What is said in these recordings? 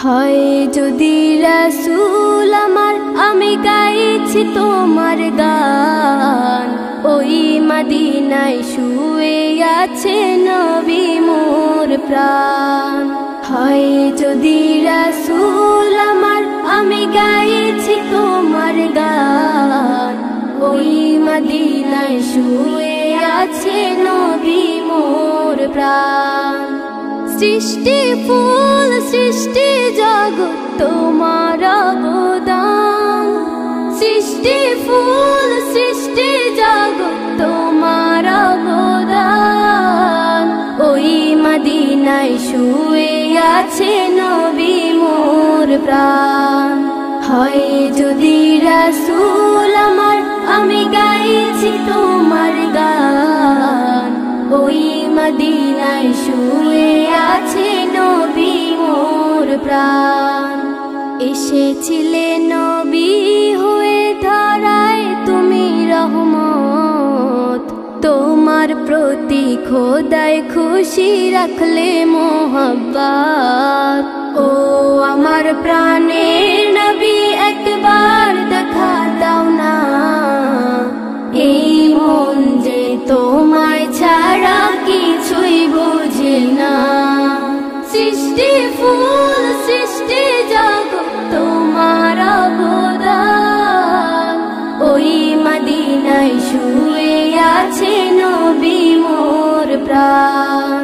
হয় যদি রাসূল আমার, আমি গাইছি তোমার গান। ওই মদিনায় শুয়ে আছে নবী মোর প্রাণ। হয় যদি রাসূল আমার, আমি গাইছি তোমার গান। ওই মদিনায় শুয়ে আছে নবী মোর প্রাণ। সৃষ্টি ফুল সৃষ্টি জগৎ তোমার অবদান। সৃষ্টি ফুল সৃষ্টি জগৎ তোমার অবদান। ওই মদিনায় শুয়ে আছে নবী মোর প্রাণ। হয় যদি রাসূল আমার, আমি গাইছি তোমার গান। ওই মদিনায় শুয়ে আছে নবী মোর প্রাণ। এসেছিলে নবী হয়ে ধরায় তুমি রহমত। তোমার প্রতি খোদায় খুশি রাখলে মোহাব্বত। ও আমার প্রাণের নবী, একবার দেখা দাও না। এই মন যে তোমায় ছাড়া কিছুই বোঝে না। সৃষ্টি ফুল সৃষ্টি জগৎ তোমার অবদান। ওই মদিনায় শুয়ে আছে নবী মোর প্রাণ।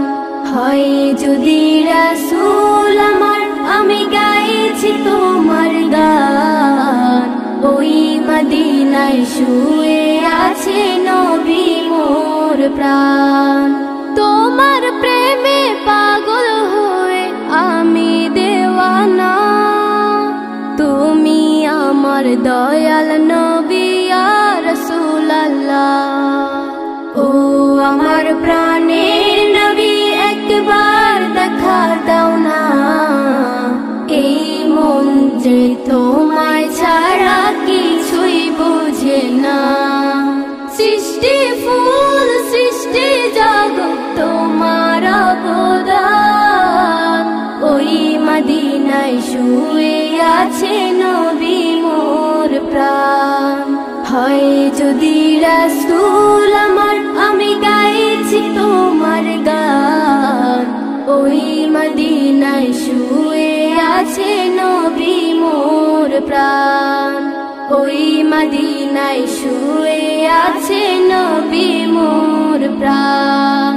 হয় যদি রাসূল আমার, আমি গাইছি তোমার গান। ওই মদিনায় শুয়ে আছে নবী মোর প্রাণ। তোমার প্রেমে পাগল হয়ে আমি দেওয়ানা। তুমি আমার দয়াল নবী ইয়া রাসূলুল্লাহ। ও আমার প্রাণের নবী, একবার দেখা দাও না। এই মন যে তোমায় ছাড়া কিছুই বোঝে না। সৃষ্টি ফুল সৃষ্টি জগৎ তোমার অবদান। ওই মদিনায় শুয়ে আছে নবী মোর প্রাণ। হয় যদি রাসূল আমার, আমি গাইছি তোমার গান। ওই মদিনায় শুয়ে আছে নবী মোর প্রাণ। ওই মদিনায় শুয়ে আছে নবী মোর প্রাণ।